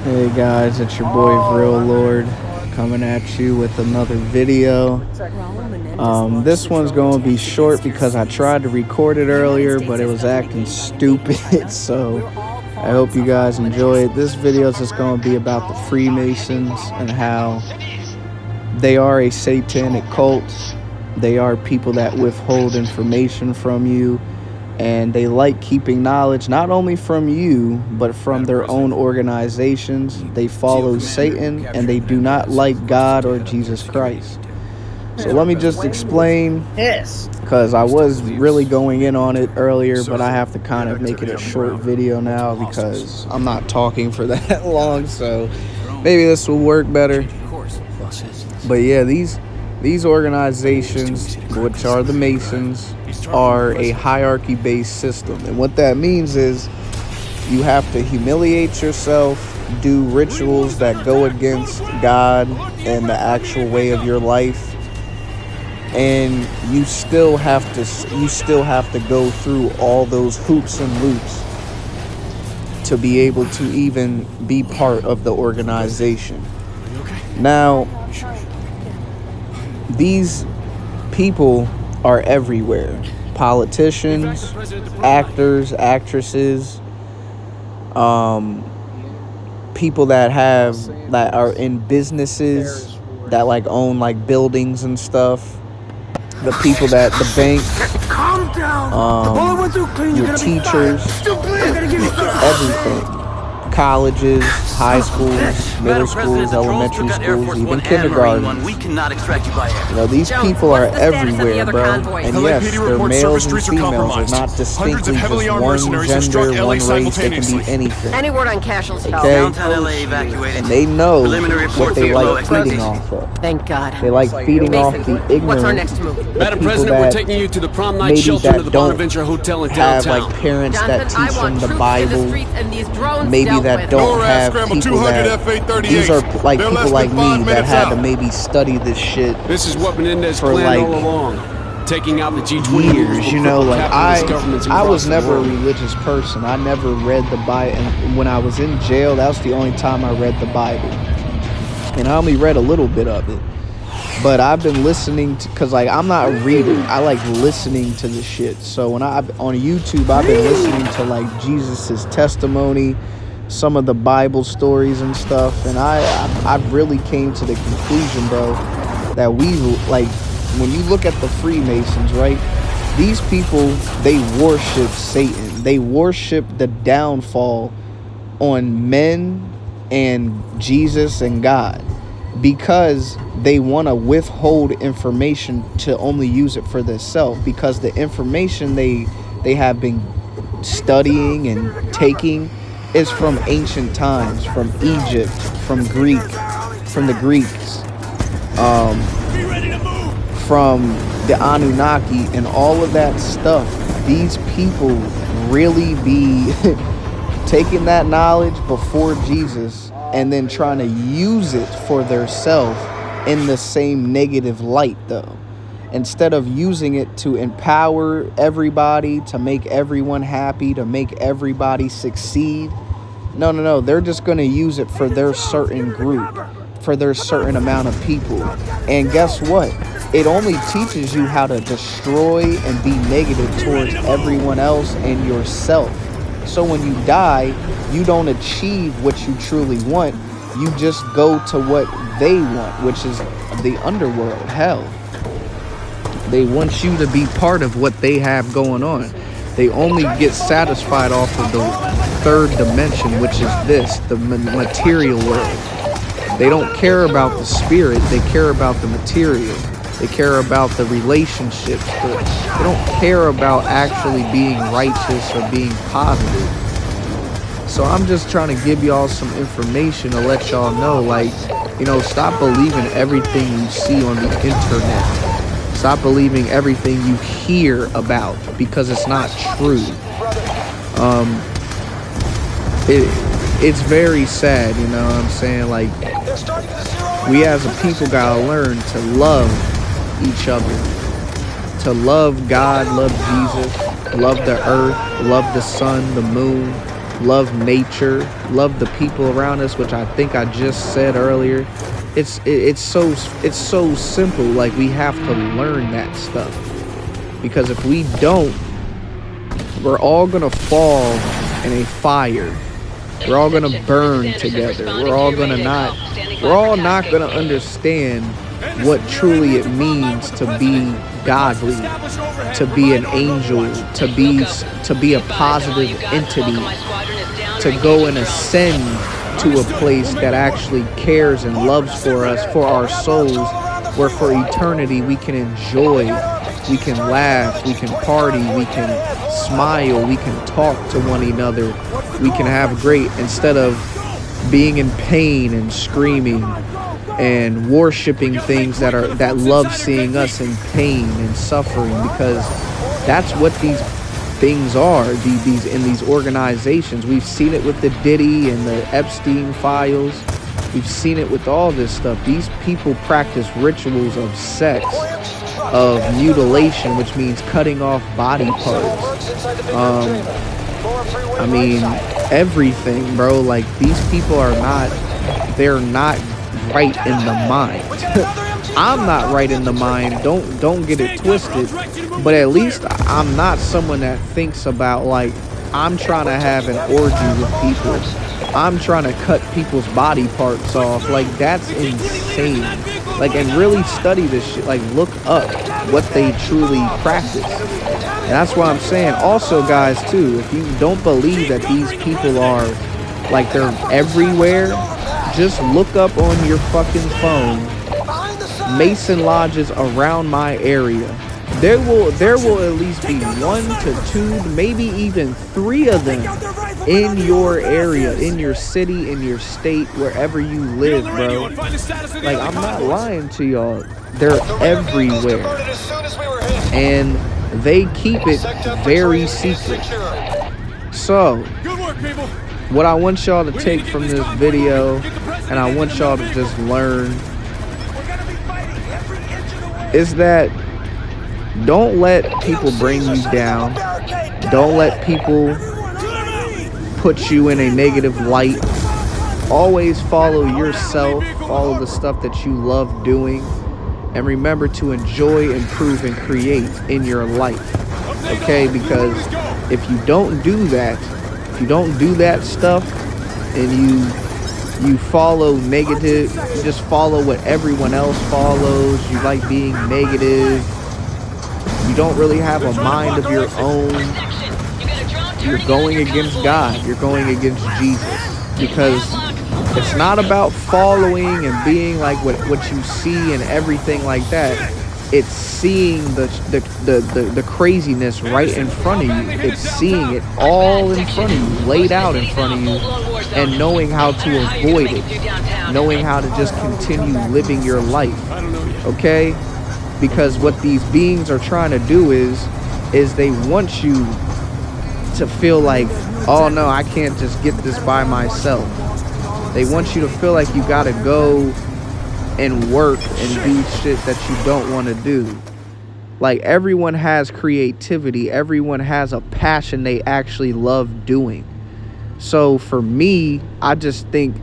Hey guys, it's your boy Real Lord coming at you with another video. This one's going to be short because I tried to record it earlier, but it was acting stupid. So I hope you guys enjoy it. This video is just going to be about the Freemasons and how they are a satanic cult. They are people that withhold information from you. And they like keeping knowledge not only from you, but from their own organizations. They follow Satan, and they do not like God or Jesus Christ. So let me just explain, because I was really going in on it earlier, but I have to kind of make it a short video now because I'm not talking for that long, so maybe this will work better. But yeah, these organizations, which are the Masons, are a hierarchy-based system. And what that means is you have to humiliate yourself, do rituals that go against God and the actual way of your life. And you still have to go through all those hoops and loops to be able to even be part of the organization. Now, these people are everywhere. Politicians, actors, actresses, people that are in businesses that like own like buildings and stuff. The people that the banks, your teachers, everything. Colleges, high schools, middle schools, elementary schools, even kindergarten. You know, these people are everywhere, bro. And yes, they're males and females. They're not distinctly just one gender, one race. They can be anything. Any word on casualties? Okay? And they know what they like feeding off of. Thank God. They like feeding off the ignorant. What's our next move? Madam President, we're taking you to the prom night shelter at the Bonaventure Hotel in downtown. Have like parents that teach them the Bible. Maybe that don't have people that, these are like people like me that had to maybe study this shit. This is what Menendez for planned like all along. Taking out the G20 years, you know, like I was never a religious person. I never read the Bible, and when I was in jail, that was the only time I read the Bible, and I only read a little bit of it. But I've been listening to, cause like I'm not reading, I like listening to the shit. So when on YouTube, I've been listening to like Jesus's testimony, some of the Bible stories and stuff, and I really came to the conclusion, bro, that we like, when you look at the Freemasons, right, these people, they worship Satan. They worship the downfall on men and Jesus and God, because they want to withhold information to only use it for themselves, because the information they have been studying and taking is from ancient times, from Egypt, from the Greeks, from the Anunnaki and all of that stuff. These people really be taking that knowledge before Jesus and then trying to use it for themselves in the same negative light, though. Instead of using it to empower everybody, to make everyone happy, to make everybody succeed. No. They're just going to use it for their certain group, for their certain amount of people. And guess what? It only teaches you how to destroy and be negative towards everyone else and yourself. So when you die, you don't achieve what you truly want. You just go to what they want, which is the underworld, hell. They want you to be part of what they have going on. They only get satisfied off of the third dimension, which is this, the material world. They don't care about the spirit. They care about the material. They care about the relationships. They don't care about actually being righteous or being positive. So I'm just trying to give y'all some information to let y'all know, like, you know, stop believing everything you see on the internet. Stop believing everything you hear about, because it's not true. It's very sad, you know what I'm saying? Like, we as a people gotta learn to love each other, to love God, love Jesus, love the earth, love the sun, the moon, love nature, love the people around us, which I think I just said earlier. It's so simple. Like, we have to learn that stuff, because if we don't, we're all gonna fall in a fire. We're all gonna burn together. We're all not gonna understand what truly it means to be godly, to be an angel, to be a positive entity, to go and ascend to a place that actually cares and loves for us, for our souls, where for eternity we can enjoy, we can laugh, we can party, we can smile, we can talk to one another, we can have great, instead of being in pain and screaming and worshiping things that love seeing us in pain and suffering, because that's what these things are, these in these organizations. We've seen it with the Diddy and the Epstein files. We've seen it with all this stuff. These people practice rituals of sex, of mutilation, which means cutting off body parts. I mean, everything, bro. Like, these people they're not right in the mind. I'm not right in the mind. Don't get it twisted. But at least I'm not someone that thinks about, like, I'm trying to have an orgy with people. I'm trying to cut people's body parts off. Like, that's insane. Like, and really study this shit. Like, look up what they truly practice. And that's why I'm saying, also, guys, too, if you don't believe that these people are, like, they're everywhere, just look up on your fucking phone Mason lodges around my area. There will at least be 1 to 2, maybe even 3 of them in your area, in your city, in your state, wherever you live, bro. Like, I'm not lying to y'all. They're everywhere. And they keep it very secret. So, what I want y'all to take from this video, and I want y'all to just learn, is that don't let people bring you down. Don't let people put you in a negative light. Always follow yourself. Follow the stuff that you love doing. And remember to enjoy, improve, and create in your life. Okay? Because if you don't do that, stuff, and you follow negative, you just follow what everyone else follows, you like being negative, you don't really have a mind of your own, you're going against God, you're going against Jesus. Because it's not about following and being like what you see and everything like that. It's seeing the craziness right in front of you. It's seeing it all in front of you, laid out in front of you, and knowing how to avoid it, knowing how to just continue living your life. Okay? Because what these beings are trying to do is they want you to feel like, oh no, I can't just get this by myself. They want you to feel like you gotta go and work and do shit that you don't want to do. Like, everyone has creativity. Everyone has a passion they actually love doing. So for me, I just think,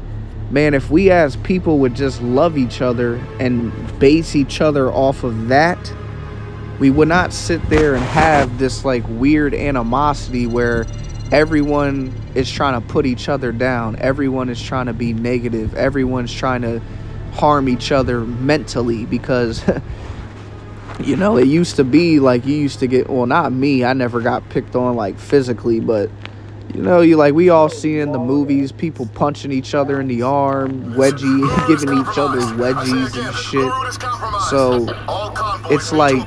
man, if we as people would just love each other and base each other off of that, we would not sit there and have this like weird animosity where everyone is trying to put each other down. Everyone is trying to be negative. Everyone's trying to harm each other mentally, because you know, it used to be like you used to get, well, not me, I never got picked on like physically, but you know, we all see in the movies people punching each other in the arm, giving each other wedgies and shit. So it's like,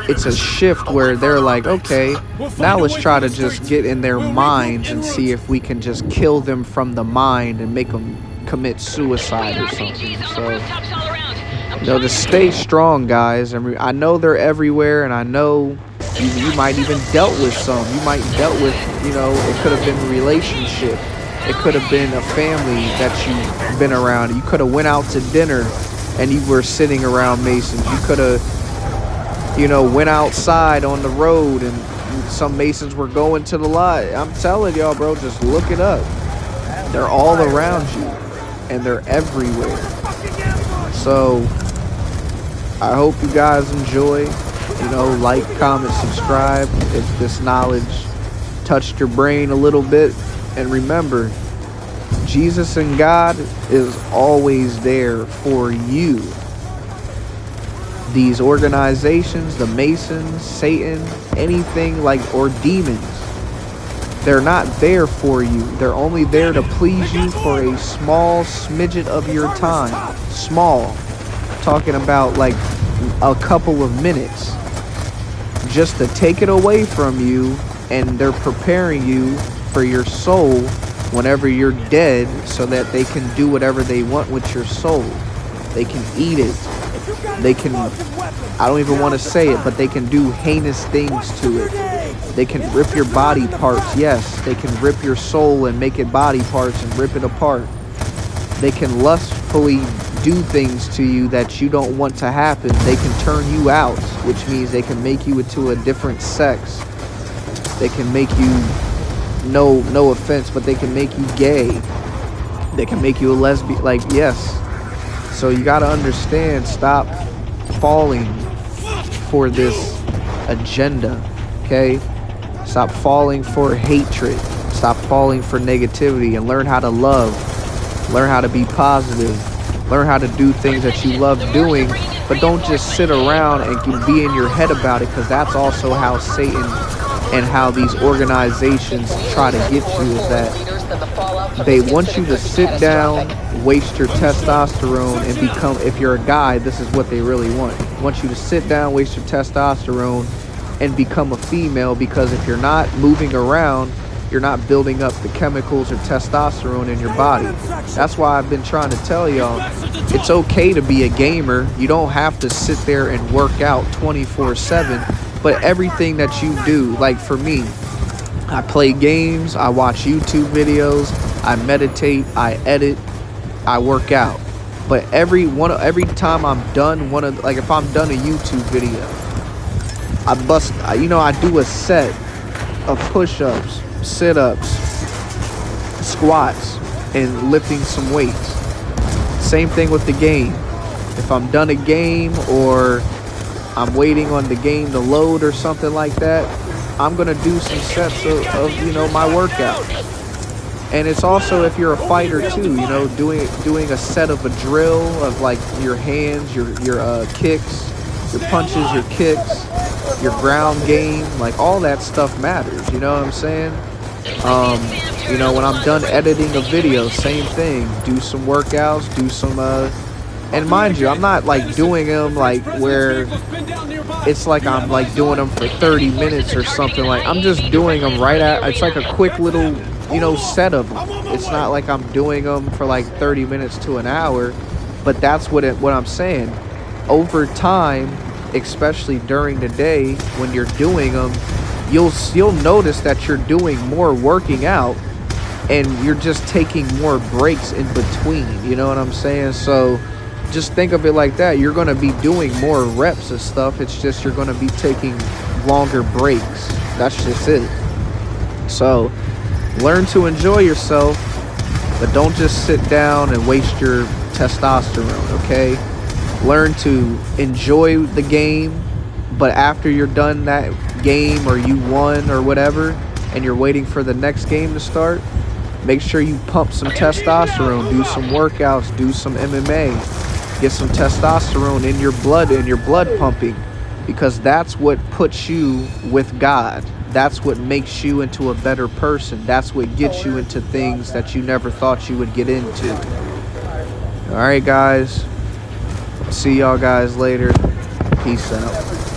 it's a shift where they're like, okay, now let's try to just get in their minds and see if we can just kill them from the mind and make them commit suicide or something. So, you know, just stay strong, guys. I know they're everywhere, and I know you might even dealt with some. You might dealt with, you know, it could have been a relationship. It could have been a family that you've been around. You could have went out to dinner and you were sitting around Masons. You could have, you know, went outside on the road and some Masons were going to the lot. I'm telling y'all, bro, just look it up. They're all around you, and they're everywhere. So I hope you guys enjoy. Like, comment, subscribe if this knowledge touched your brain a little bit. And remember, Jesus and God is always there for you. These organizations, the Masons, Satan, anything or demons, they're not there for you. They're only there to please you for a small smidget of your time. Small. Talking about like a couple of minutes. Just to take it away from you, and they're preparing you for your soul whenever you're dead, so that they can do whatever they want with your soul. They can eat it. They can, I don't even want to say it, but they can do heinous things to it. They can rip your body parts. Yes, they can rip your soul and make it body parts and rip it apart. They can lustfully do things to you that you don't want to happen. They can turn you out, which means they can make you into a different sex. They can make you, no offense, but they can make you gay. They can make you a lesbian. Like, yes. So you got to understand, stop falling for this agenda, okay? Stop falling for hatred. Stop falling for negativity, and learn how to love. Learn how to be positive. Learn how to do things that you love doing, but don't just sit around and be in your head about it, because that's also how Satan and how these organizations try to get you, is that they want you to sit down, waste your testosterone, and become, if you're a guy, this is what they really want. They want you to sit down, waste your testosterone, and become a female, because if you're not moving around, you're not building up the chemicals or testosterone in your body. That's why I've been trying to tell y'all, it's okay to be a gamer. You don't have to sit there and work out 24/7, but everything that you do, like for me, I play games, I watch YouTube videos, I meditate, I edit, I work out. But every time I'm done like if I'm done a YouTube video, I do a set of push-ups, sit-ups, squats, and lifting some weights. Same thing with the game. If I'm done a game, or I'm waiting on the game to load or something like that, I'm gonna do some sets of my workout. And it's also, if you're a fighter too, doing a set of a drill of like your hands, your kicks, your punches, your kicks, your ground game, like all that stuff matters. You know what I'm saying? When I'm done editing a video, same thing. Do some workouts, do some and mind you, I'm not like doing them like where it's like I'm like doing them for 30 minutes or something. Like, I'm just doing them it's like a quick little set of them. It's not like I'm doing them for like 30 minutes to an hour. But that's what I'm saying. Over time, especially during the day when you're doing them, you'll notice that you're doing more working out, and you're just taking more breaks in between. You know what I'm saying? So just think of it like that. You're going to be doing more reps of stuff. It's just you're going to be taking longer breaks. That's just it. So learn to enjoy yourself, but don't just sit down and waste your testosterone, okay? Learn to enjoy the game, but after you're done that game, or you won or whatever, and you're waiting for the next game to start, make sure you pump some testosterone, do some workouts, do some MMA, get some testosterone in your blood pumping, because that's what puts you with God. That's what makes you into a better person. That's what gets you into things that you never thought you would get into. All right, guys. See y'all guys later. Peace out.